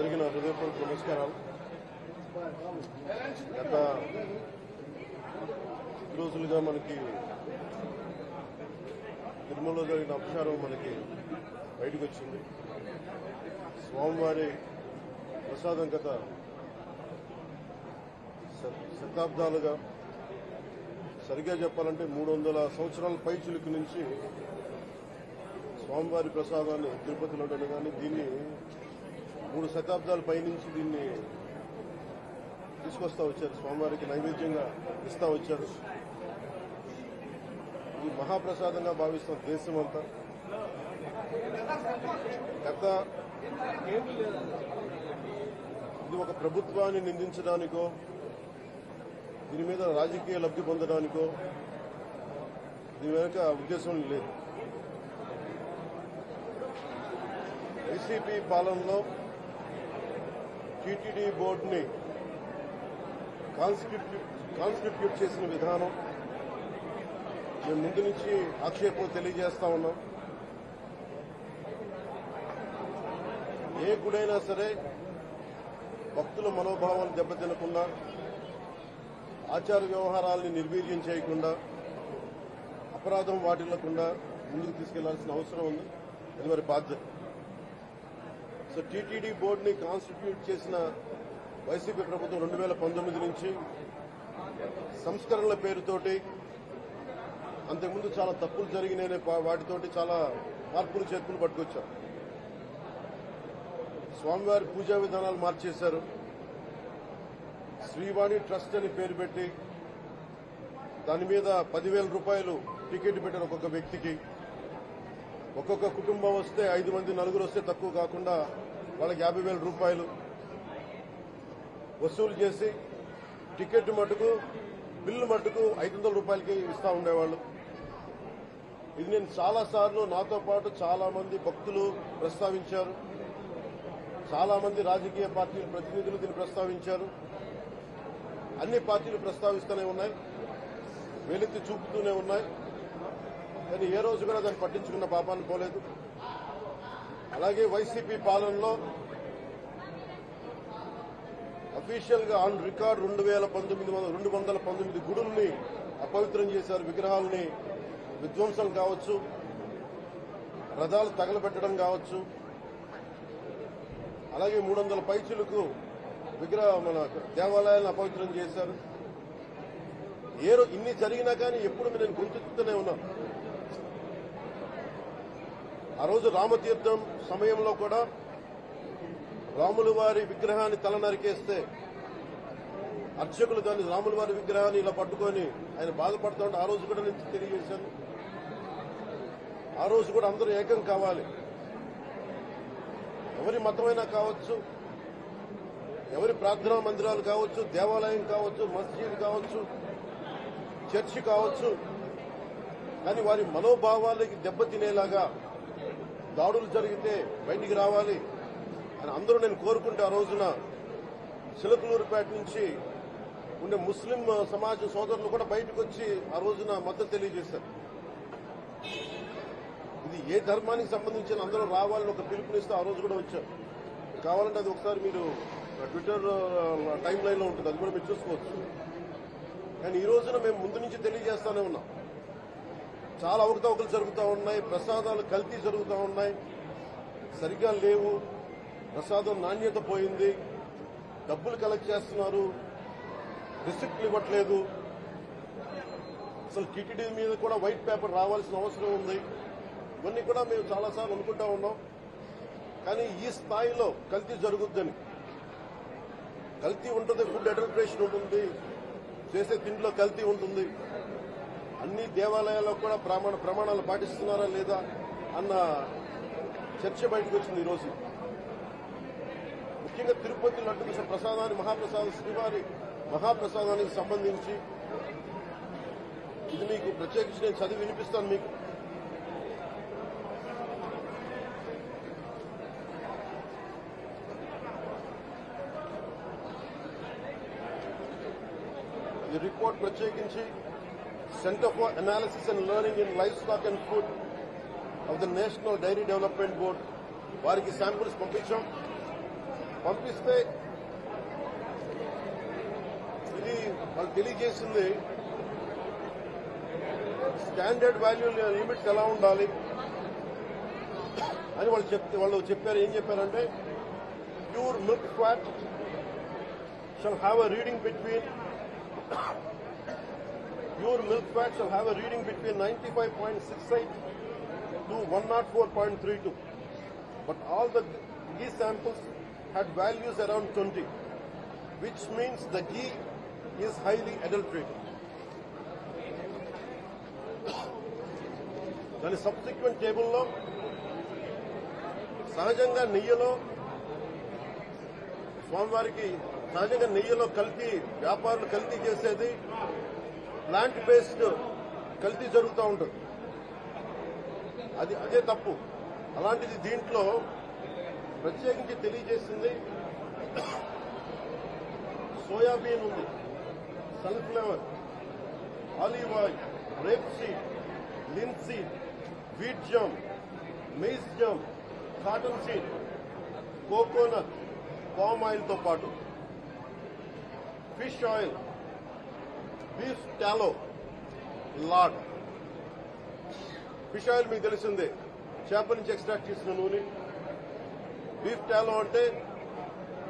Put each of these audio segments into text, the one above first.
అందరికీ నా హృదయపూర్వక నమస్కారాలు. గత రోజులుగా మనకి తిరుమలలో జరిగిన అపచారం మనకి బయటకు వచ్చింది. స్వామివారి ప్రసాదం గత శతాబ్దాలుగా, సరిగ్గా చెప్పాలంటే 300 సంవత్సరాల పై చిలుకు నుంచి స్వామివారి ప్రసాదాన్ని తిరుపతిలో కానీ దీన్ని 3 శతాబ్దాల పైనుంచి దీన్ని తీసుకొస్తా వచ్చారు. స్వామివారికి నైవేద్యంగా ఇస్తా వచ్చారు. ఇది మహాప్రసాదంగా భావిస్తాం దేశమంతా. గత ఇది ఒక ప్రభుత్వాన్ని నిందించడానికో, దీని మీద రాజకీయ లబ్ధి పొందడానికో దీని వెనుక ఉద్దేశం లేదు. వైసీపీ పాలనలో టీటీడీ బోర్డుని కాన్స్టిట్యూట్ చేసిన విధానం మేము ముందు నుంచి ఆక్షేపం తెలియజేస్తా ఉన్నాం. ఏ గుడైనా సరే భక్తుల మనోభావాలు దెబ్బతినకుండా, ఆచార వ్యవహారాలని నిర్వీర్యం చేయకుండా, అపరాధం వాటిల్లకుండా ముందుకు తీసుకెళ్లాల్సిన అవసరం ఉంది. అది వారి బాధ్యత. సో టీటీడీ బోర్డుని కాన్స్టిట్యూట్ చేసిన వైసీపీ ప్రభుత్వం 2019 నుంచి సంస్కరణల పేరుతోటి, అంతకుముందు చాలా తప్పులు జరిగినాయనే వాటితోటి చాలా మార్పులు చేర్పులు పట్టుకొచ్చారు. స్వామివారి పూజా విధానాలు మార్చేశారు. శ్రీవాణి ట్రస్ట్ అని పేరు పెట్టి దాని మీద 10,000 రూపాయలు టికెట్ పెట్టారు ఒక్కొక్క వ్యక్తికి. ఒక్కొక్క కుటుంబం వస్తే 5 మంది, 4 వస్తే తక్కువ కాకుండా వాళ్ళకి 50,000 రూపాయలు వసూలు చేసి టికెట్ మటుకు, బిల్లు మటుకు 500 రూపాయలకి ఇస్తా ఉండేవాళ్ళు. ఇది నేను చాలాసార్లు, నాతో పాటు చాలా మంది భక్తులు ప్రస్తావించారు. చాలా మంది రాజకీయ పార్టీల ప్రతినిధులు దీన్ని ప్రస్తావించారు. అన్ని పార్టీలు ప్రస్తావిస్తూనే ఉన్నాయి, వేలెత్తి చూపుతూనే ఉన్నాయి. కానీ ఏ రోజు కూడా దాన్ని పట్టించుకున్న పాపాన్ని పోలేదు. అలాగే వైసీపీ పాలనలో అఫీషియల్ గా ఆన్ రికార్డు 219 గుడుల్ని అపవిత్రం చేశారు. విగ్రహాలని విధ్వంసం కావచ్చు, రథాలు తగలబెట్టడం కావచ్చు, అలాగే 300 పైచులకు మన దేవాలయాలను అపవిత్రం చేశారు. ఇన్ని జరిగినా కానీ ఎప్పుడు నేను గుర్తుతూనే ఉన్నాను. ఆ రోజు రామతీర్థం సమయంలో కూడా రాముల వారి విగ్రహాన్ని తల నరికేస్తే అర్చకులు దాన్ని, రాముల వారి విగ్రహాన్ని ఇలా పట్టుకొని ఆయన బాధపడుతూ ఉంటే ఆ రోజు కూడా నేను తెలియజేశాను. ఆ రోజు కూడా అందరూ ఏకం కావాలి. ఎవరి మతమైనా కావచ్చు, ఎవరి ప్రార్థనా మందిరాలు కావచ్చు, దేవాలయం కావచ్చు, మస్జిద్ కావచ్చు, చర్చి కావచ్చు, కానీ వారి మనోభావాలకి దెబ్బతినేలాగా దాడులు జరిగితే బయటికి రావాలి అని అందరూ నేను కోరుకుంటే, ఆ రోజున చిలకలూరుపేట నుంచి ఉండే ముస్లిం సమాజ సోదరులు కూడా బయటకు వచ్చి ఆ రోజున మద్దతు తెలియజేశారు. ఇది ఏ ధర్మానికి సంబంధించిన అందరూ రావాలని ఒక పిలుపునిస్తే ఆ రోజు కూడా వచ్చారు. కావాలంటే అది ఒకసారి మీరు ట్విట్టర్ టైమ్ లైన్ లో ఉంటుంది, అది కూడా మీరు చూసుకోవచ్చు. కానీ ఈ రోజున మేము ముందు నుంచి తెలియజేస్తానే ఉన్నాం. చాలా అవకతవకలు జరుగుతూ ఉన్నాయి, ప్రసాదాలు కల్తీ జరుగుతూ ఉన్నాయి, సరిగ్గా లేవు, ప్రసాదం నాణ్యత పోయింది, డబ్బులు కలెక్ట్ చేస్తున్నారు, రిసిప్ట్లు ఇవ్వట్లేదు. అసలు టీటీడీ మీద కూడా వైట్ పేపర్ రావాల్సిన అవసరం ఉంది. ఇవన్నీ కూడా మేము చాలాసార్లు అనుకుంటా ఉన్నాం. కానీ ఈ స్థాయిలో కల్తీ జరుగుద్దని, కల్తీ ఉంటుంది, ఫుడ్ అడల్టరేషన్ ఉంటుంది, చేసే తిండిలో కల్తీ ఉంటుంది, అన్ని దేవాలయాల్లో కూడా ప్రమాణాలు పాటిస్తున్నారా లేదా అన్న చర్చ బయటకు వచ్చింది ఈరోజు. ముఖ్యంగా తిరుపతి లడ్డు ప్రసాదాన్ని, మహాప్రసాదం, శ్రీవారి మహాప్రసాదానికి సంబంధించి ఇది మీకు ప్రత్యేకించి నేను చదివి వినిపిస్తాను మీకు. ఈ రిపోర్ట్ ప్రత్యేకించి centre for analysis and learning in livestock and food of the national dairy development board వారికి శాంపుల్స్ పంపించాం. పంపిస్తే ఇది వాళ్ళు తెలియజేసింది స్టాండర్డ్ వాల్యూ లిమిట్స్ ఎలా ఉండాలి అని వాళ్ళు చెప్పారు. ఏం చెప్పారంటే pure milk fat shall have a reading between 95.68 to 104.32, but all these samples had values around 20, which means the ghee is highly adulterated. దాని సబ్సిక్వెంట్ టేబుల్లో సహజంగా నెయ్యిలో స్వామివారికి సహజంగా నెయ్యిలో కల్తీ వ్యాపారులు కల్తీ చేసేది ప్లాంట్ బేస్డ్ కల్తీ జరుగుతూ ఉంటుంది. అదే తప్పు. అలాంటిది దీంట్లో ప్రత్యేకించి తెలియజేసింది సోయాబీన్ ఉంది, sunflower, olive oil, rapeseed, linseed, wheat germ, maize germ, cottonseed, coconut, palm oil తో పాటు fish oil, beef tallow, lard. Fish oil మీకు తెలిసిందే, చేప నుంచి ఎక్స్ట్రాక్ట్ చేసిన నూనె. బీఫ్ టాలో అంటే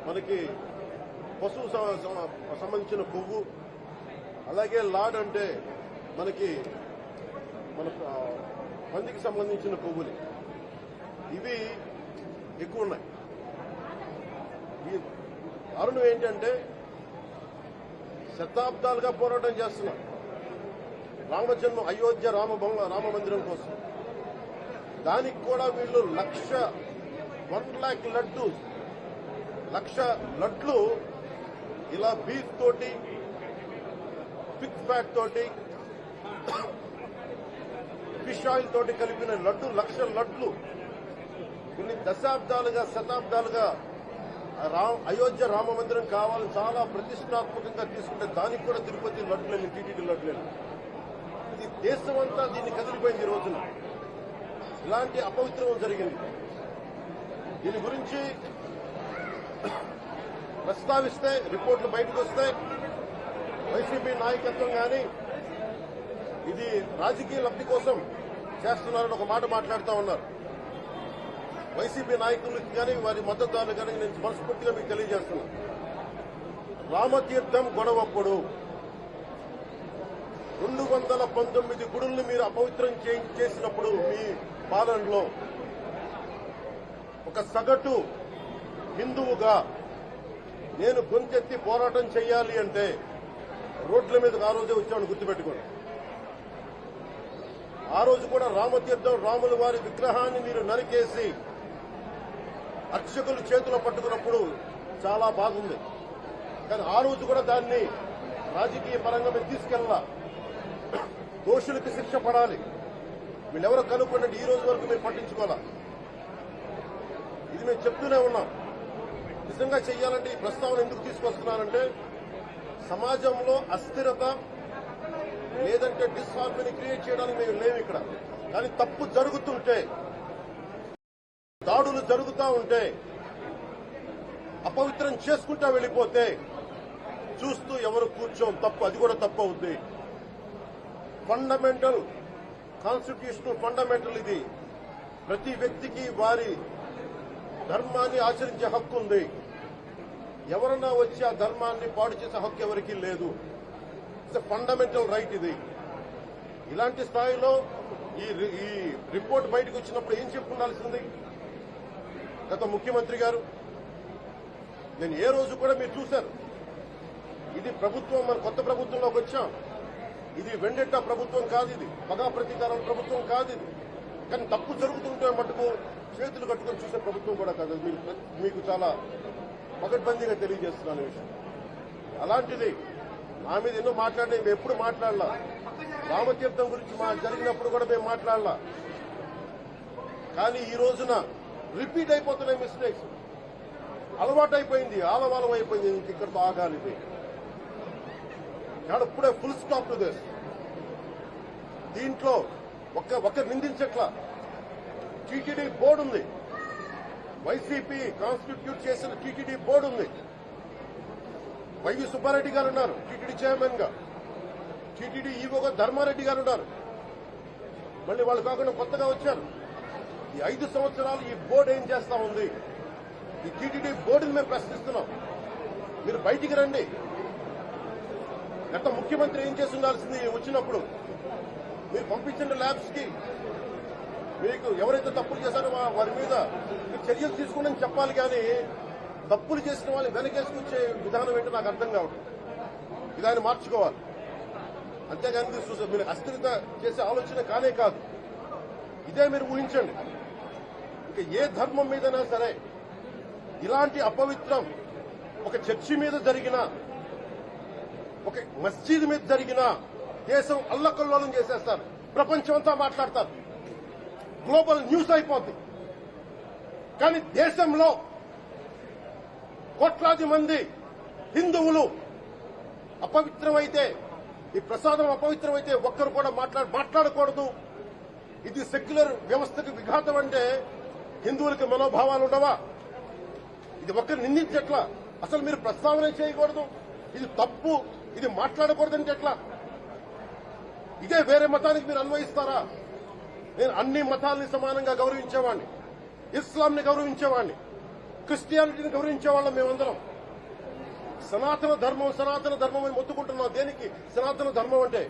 మనకి పశువు సంబంధించిన కొవ్వు. అలాగే లాడ్ అంటే మనకి మన పందికి సంబంధించిన కొవ్వులు. ఇవి ఎక్కువ ఉన్నాయి. ఈ కారణం ఏంటంటే శతాబ్దాలుగా పోరాటం చేస్తున్నాం రామజన్మ అయోధ్య రామ మందిరం కోసం. దానికి కూడా వీళ్ళు 1,00,000 లక్ష లడ్లు ఇలా బీఫ్ తోటి, పిగ్ ఫ్యాట్ తోటి, ఫిష్ ఆయిల్ తోటి కలిపిన లక్ష లడ్లు కొన్ని శతాబ్దాలుగా అయోధ్య రామ మందిరం కావాలని చాలా ప్రతిష్టాత్మకంగా తీసుకుంటే దానికి కూడా తిరుపతి లడ్లని, టీటీడీ లడ్లని. ఇది దేశమంతా దీన్ని కదిలిపోయింది. ఈ రోజున ఇలాంటి అపవిత్రం జరిగింది. దీని గురించి ప్రస్తావిస్తే రిపోర్టులు బయటకు వస్తాయి. వైసీపీ నాయకత్వం కానీ ఇది రాజకీయ లబ్ధి కోసం చేస్తున్నారని ఒక మాట మాట్లాడుతూ ఉన్నారు. వైసీపీ నాయకులకు కానీ వారి మద్దతుదారులు కానీ నేను మనస్ఫూర్తిగా మీకు తెలియజేస్తున్నాను. రామతీర్థం గొడవప్పుడు 219 గుడుల్ని మీరు అపవిత్రం చేసినప్పుడు మీ పాలనలో ఒక సగటు హిందువుగా నేను గొంతెత్తి పోరాటం చేయాలి అంటే రోడ్ల మీదకి ఆ రోజే వచ్చామని గుర్తుపెట్టుకోండి. ఆ రోజు కూడా రామతీర్థం రాముల వారి విగ్రహాన్ని మీరు నరికేసి అర్చకులు చేతిలో పట్టుకున్నప్పుడు చాలా బాగుంది. కానీ ఆ రోజు కూడా దాన్ని రాజకీయ పరంగా మేము తీసుకెళ్ళాల. దోషులకి శిక్ష పడాలి. వీళ్ళెవరో కనుక్కోండి. ఈ రోజు వరకు మేము పట్టించుకోవాలా. ఇది మేము చెప్తూనే ఉన్నాం. నిజంగా చెయ్యాలంటే ఈ ప్రస్తావన ఎందుకు తీసుకొస్తున్నానంటే సమాజంలో అస్థిరత లేదంటే డిస్హార్మనీ క్రియేట్ చేయడానికి మేము లేవు ఇక్కడ. కానీ తప్పు జరుగుతుంటే, దాడులు జరుగుతూ ఉంటే, అపవిత్రం చేసుకుంటా వెళ్ళిపోతే చూస్తూ ఎవరు కూర్చోం. తప్పు, అది కూడా తప్పు అవుద్ది. ఫండమెంటల్ కాన్స్టిట్యూషనల్ ఫండమెంటల్ ఇది. ప్రతి వ్యక్తికి వారి ధర్మాన్ని ఆచరించే హక్కు ఉంది. ఎవరన్నా వచ్చి ఆ ధర్మాన్ని పాడు చేసే హక్కు ఎవరికీ లేదు. ఇట్స్ ఫండమెంటల్ రైట్ ఇది. ఇలాంటి స్థాయిలో ఈ రిపోర్ట్ బయటకు వచ్చినప్పుడు ఏం చెప్పుకుండాల్సింది గత ముఖ్యమంత్రి గారు? నేను ఏ రోజు కూడా మీరు చూశారు, ఇది ప్రభుత్వం, మన కొత్త ప్రభుత్వంలోకి వచ్చాం. ఇది వెండెట్టా ప్రభుత్వం కాదు, ఇది పగా ప్రతీకారం ప్రభుత్వం కాదు. ఇది కానీ తప్పు జరుగుతుంటే మటుకు చేతులు కట్టుకొని చూసే ప్రభుత్వం కూడా కాదు. మీకు చాలా పకడ్బందీగా తెలియజేస్తున్నాను విషయం. అలాంటిది నా మీద ఎన్నో మాట్లాడినా మేము ఎప్పుడు మాట్లాడలా. రామతీర్థం గురించి జరిగినప్పుడు కూడా మేము మాట్లాడలా. కానీ ఈ రోజున రిపీట్ అయిపోతున్నాయి మిస్టేక్స్. అలవాటైపోయింది, ఆలవాలం అయిపోయింది. ఇక్కడితో ఆగాలి. ఇప్పుడే ఫుల్ స్టాప్ టు దిస్. దీంట్లో ఒక్క నిందించట్లా. టీటీడీ బోర్డు ఉంది. వైసీపీ కాన్స్టిట్యూట్ చేసిన టీటీడీ బోర్డు ఉంది. వైవి సుబ్బారెడ్డి గారు ఉన్నారు టీటీడీ చైర్మన్ గా, టీటీడీ ఈవోగా ధర్మారెడ్డి గారు ఉన్నారు. మళ్ళీ వాళ్ళు కాకుండా కొత్తగా వచ్చారు. ఈ 5 సంవత్సరాలు ఈ బోర్డు ఏం చేస్తా ఉంది? ఈ టీటీడీ బోర్డుని మేము ప్రశ్నిస్తున్నాం. మీరు బయటికి రండి. గత ముఖ్యమంత్రి ఏం చేసి ఉండాల్సింది వచ్చినప్పుడు? మీరు పంపించిన ల్యాబ్స్ కి మీకు ఎవరైతే తప్పులు చేశారో వారి మీద మీరు చర్యలు తీసుకోండి చెప్పాలి. కానీ తప్పులు చేసిన వాళ్ళని వెనకేసుకొచ్చే విధానం ఏంటో నాకు అర్థం కావట్లేదు. విధాన్ని మార్చుకోవాలి. అంతేగాని మీరు అస్థిరత చేసే ఆలోచన కానే కాదు. ఇదే మీరు ఊహించండి. ఇంకా ఏ ధర్మం మీదైనా సరే ఇలాంటి అపవిత్రం ఒక చర్చి మీద జరిగిన, ఒక మస్జిద్ మీద జరిగిన దేశం అల్లకల్లోలం చేసేస్తారు. ప్రపంచం అంతా మాట్లాడతారు. గ్లోబల్ న్యూస్ అయిపోద్ది. కానీ దేశంలో కోట్లాది మంది హిందువులు అపవిత్రమైతే, ఈ ప్రసాదం అపవిత్రమైతే ఒక్కరు కూడా మాట్లాడకూడదు. ఇది సెక్యులర్ వ్యవస్థకు విఘాతం అంటే హిందువులకి మనోభావాలు ఉండవా? ఇది ఒక్కరు నిందించట్లా? అసలు మీరు ప్రస్తావన చేయకూడదు, ఇది తప్పు, ఇది మాట్లాడకూడదంటే ఎట్లా? ఇదే వేరే మతానికి మీరు అన్వయిస్తారా? నేను అన్ని మతాలని సమానంగా గౌరవించేవాడిని. ఇస్లాంని గౌరవించేవాడిని, క్రిస్టియానిటీని గౌరవించేవాళ్ళం. మేమందరం సనాతన ధర్మం అని మొత్తుకుంటున్నాం. దేనికి సనాతన ధర్మం అంటే?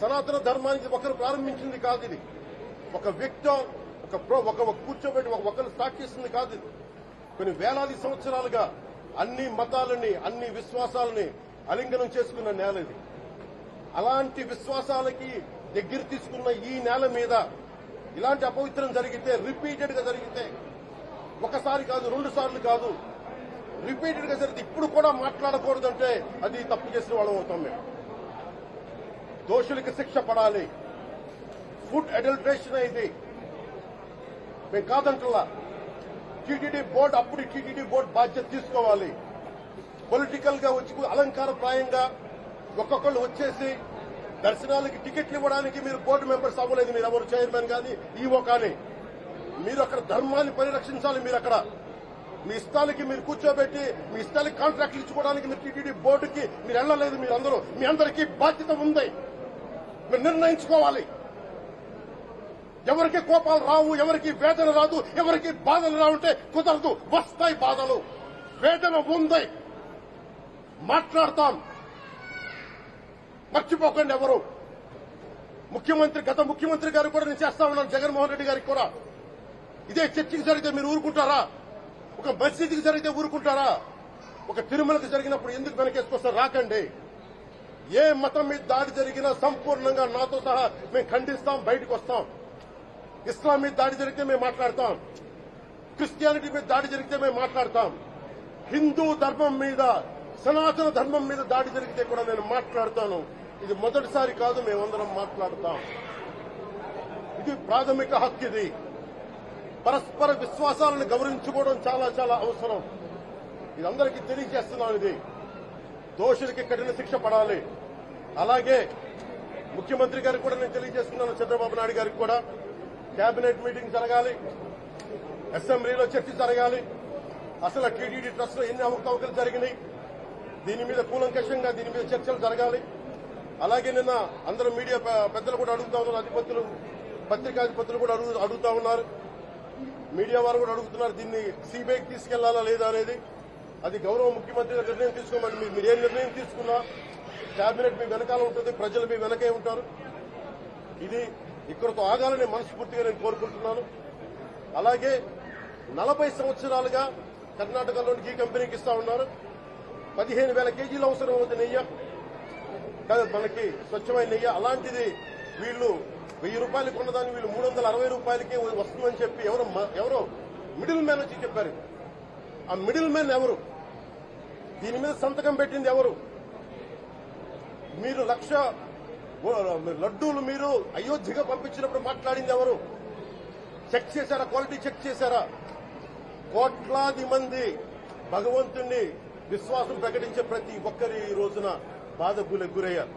సనాతన ధర్మానికి ఒకరు ప్రారంభించింది కాదు. ఇది ఒక వ్యక్తి ఒక కూర్చోబెట్టి ఒకరు స్టార్ట్ చేసింది కాదు. ఇది కొన్ని వేలాది సంవత్సరాలుగా అన్ని మతాలని, అన్ని విశ్వాసాలని అలింగనం చేసుకున్న నేల ఇది. అలాంటి విశ్వాసాలకి దగ్గర తీసుకున్న ఈ నేల మీద ఇలాంటి అపవిత్రం జరిగితే, రిపీటెడ్ గా జరిగితే, ఒకసారి కాదు 2 సార్లు కాదు, రిపీటెడ్ గా జరిగితే ఇప్పుడు కూడా మాట్లాడకూడదంటే అది తప్పు చేసిన వాళ్ళం అవుతాం. మేము దోషులకి శిక్ష పడాలి. ఫుడ్ అడల్ట్రేషన్ ఇది మేము కాదంటలా. టీటీడీ బోర్డు అప్పుడు టీటీడీ బోర్డు బాధ్యత తీసుకోవాలి. పొలిటికల్ గా వచ్చి అలంకారప్రాయంగా ఒక్కొక్కళ్ళు వచ్చేసి దర్శనాలకి టికెట్లు ఇవ్వడానికి మీరు బోర్డు మెంబర్స్ అవ్వలేదు. మీరు ఎవరు చైర్మన్ కానీ ఈవో కానీ. మీరు అక్కడ ధర్మాన్ని పరిరక్షించాలి. మీరు అక్కడ మీ ఇష్టాలకి మీరు కూర్చోబెట్టి మీ ఇష్టాలకి కాంట్రాక్ట్లు ఇచ్చుకోవడానికి మీరు టీటీడీ బోర్డుకి మీరు వెళ్లలేదు. మీరందరూ, మీ అందరికీ బాధ్యత ఉంది. మీరు నిర్ణయించుకోవాలి. ఎవరికి కోపాలు రావు, ఎవరికి వేదన రాదు, ఎవరికి బాధలు రావుంటే కుదరదు. వస్తాయి బాధలు, వేదన ఉంది, మాట్లాడతాం. మర్చిపోకండి ఎవరు. గత ముఖ్యమంత్రి గారు కూడా నేను చేస్తా ఉన్నాను, జగన్మోహన్ రెడ్డి గారికి కూడా. ఇదే చర్చికి జరిగితే మీరు ఊరుకుంటారా? ఒక మసీదుకి జరిగితే ఊరుకుంటారా? ఒక తిరుమలకి జరిగినప్పుడు ఎందుకు వెనకేసుకొస్తారు? రాకండి. ఏ మతం మీద దాడి జరిగినా సంపూర్ణంగా నాతో సహా మేము ఖండిస్తాం, బయటకు వస్తాం. ఇస్లాం మీద దాడి జరిగితే మేము మాట్లాడతాం, క్రిస్టియానిటీ మీద దాడి జరిగితే మేము మాట్లాడతాం. హిందూ ధర్మం మీద, సనాతన ధర్మం మీద దాడి జరిగితే కూడా నేను మాట్లాడతాను. ఇది మొదటిసారి కాదు, మేమందరం మాట్లాడతాం. ఇది ప్రాథమిక హక్కు. ఇది పరస్పర విశ్వాసాలను గౌరవించుకోవడం చాలా చాలా అవసరం. ఇది అందరికీ తెలియజేస్తున్నాను. ఇది దోషులకి కఠిన శిక్ష పడాలి. అలాగే ముఖ్యమంత్రి గారికి కూడా నేను తెలియజేస్తున్నాను, చంద్రబాబు నాయుడు గారికి కూడా కేబినెట్ మీటింగ్ జరగాలి, అసెంబ్లీలో చర్చ జరగాలి. అసలు టీటీడీ ట్రస్ట్ లో ఎన్ని అవకతవకలు జరిగినాయి, దీని మీద కూలంకషంగా దీని మీద చర్చలు జరగాలి. అలాగే నిన్న అందరూ మీడియా పెద్దలు కూడా అడుగుతా ఉన్నారు, అధిపతులు, పత్రికాధిపతులు కూడా అడుగుతా ఉన్నారు, మీడియా వారు కూడా అడుగుతున్నారు, దీన్ని సిబిఐకి తీసుకెళ్లాలా లేదా అనేది. అది గౌరవ ముఖ్యమంత్రి గారు నిర్ణయం తీసుకోమని. మీరు ఏ నిర్ణయం తీసుకున్నా కేబినెట్ మీ వెనకాల ఉంటుంది, ప్రజలు మీ వెనకే ఉంటారు. ఇది ఇక్కడతో ఆగాలని మనస్ఫూర్తిగా నేను కోరుకుంటున్నాను. అలాగే 40 సంవత్సరాలుగా కర్ణాటకలోని గీ కంపెనీకి ఇస్తా ఉన్నారు. 15,000 కేజీలు అవసరం అవుతుంది నెయ్యి, మనకి స్వచ్ఛమైన నెయ్యి. అలాంటిది వీళ్ళు 1000 రూపాయలు కొన్నదాన్ని వీళ్ళు 360 రూపాయలకే వస్తుందని చెప్పి ఎవరో మిడిల్ మ్యాన్ వచ్చి చెప్పారు. ఆ మిడిల్ మ్యాన్ ఎవరు? దీని మీద సంతకం పెట్టింది ఎవరు? మీరు 1,00,000 లడ్డూలు మీరు అయోధ్యగా పంపించినప్పుడు మాట్లాడింది ఎవరు? చెక్ చేశారా? క్వాలిటీ చెక్ చేశారా? కోట్లాది మంది భగవంతుణ్ణి విశ్వాసం ప్రకటించే ప్రతి ఒక్కరి ఈ రోజున బాధకు గురయ్యారు.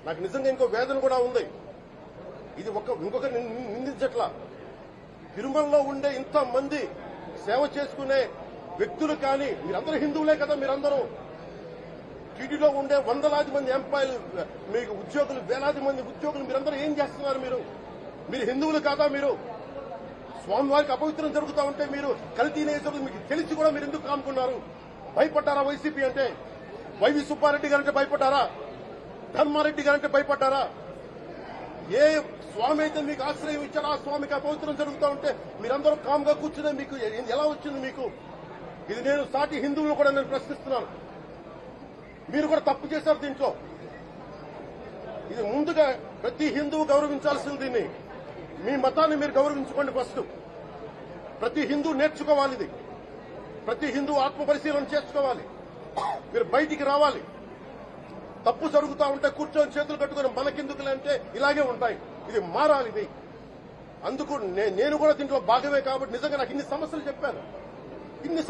నాకు నిజంగా ఇంకో వేదన కూడా ఉంది. ఇది ఇంకొకరు నిందించట్లా. తిరుమలలో ఉండే ఇంతమంది సేవ చేసుకునే వ్యక్తులు కానీ మీరందరూ హిందువులే కదా. మీరందరూ టీటీలో ఉండే వందలాది మంది ఎంప్లాయీలు, మీకు ఉద్యోగులు, వేలాది మంది ఉద్యోగులు, మీరందరూ ఏం చేస్తున్నారు? మీరు హిందువులు కాదా? మీరు స్వామివారికి అపవిత్రం జరుగుతూ ఉంటే మీరు కల్తీ నేతలు మీకు తెలిసి కూడా మీరు ఎందుకు కానుకున్నారు? భయపడ్డారా వైసీపీ అంటే? వైవి సుబ్బారెడ్డి గారంటే భయపడ్డారా? ధర్మారెడ్డి గారంటే భయపడ్డారా? ఏ స్వామి అయితే మీకు ఆశ్రయం ఇచ్చారో ఆ స్వామికి అపవిత్రం జరుగుతూ ఉంటే మీరందరూ కామ్గా కూర్చునే మీకు ఎలా వచ్చింది? మీకు ఇది నేను సాటి హిందువులు కూడా నేను ప్రశ్నిస్తున్నాను. మీరు కూడా తప్పు చేశారు దీంట్లో. ఇది ముందుగా ప్రతి హిందువు గౌరవించాల్సింది. దీన్ని మీ మతాన్ని మీరు గౌరవించుకోండి ఫస్ట్. ప్రతి హిందూ నేర్చుకోవాలి ఇది. ప్రతి హిందూ ఆత్మ పరిశీలన చేసుకోవాలి. మీరు బయటికి రావాలి. తప్పు జరుగుతూ ఉంటే కూర్చొని చేతులు కట్టుకుని మనకెందుకులే అంటే ఇలాగే ఉంటాయి. ఇది మారాలి. ఇది అందుకు నేను కూడా దీంట్లో భాగమే. కాబట్టి నిజంగా నాకు ఇన్ని సమస్యలు చెప్పారు ఇన్ని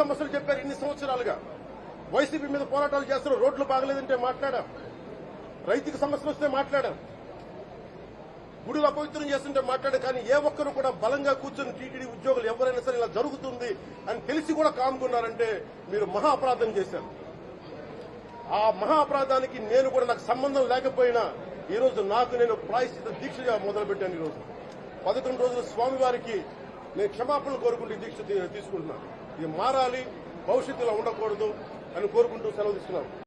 సంవత్సరాలుగా. వైసీపీ మీద పోరాటాలు చేస్తారు. రోడ్లు బాగలేదంటే మాట్లాడాం, రైతుకి సమస్యలు వస్తే మాట్లాడాం, గుడులు అపవిత్రం చేస్తుంటే మాట్లాడాం. కానీ ఏ ఒక్కరు కూడా బలంగా కూర్చొని టీటీడీ ఉద్యోగులు ఎవరైనా సరే ఇలా జరుగుతుంది అని తెలిసి కూడా కామ్కున్నారంటే మీరు మహా అపరాధం చేశారు. ఆ మహా అపరాధానికి నేను కూడా నాకు సంబంధం లేకపోయినా ఈ రోజు నేను ప్రాయశ్చిత దీక్షగా మొదలుపెట్టాను. ఈ రోజు 11 రోజులు స్వామివారికి నేను క్షమాపణలు కోరుకుంటూ ఈ దీక్ష తీసుకుంటున్నాను. ఇది మారాలి, భవిష్యత్తులో ఉండకూడదు అని కోరుకుంటూ సెలవు తీసుకున్నాను.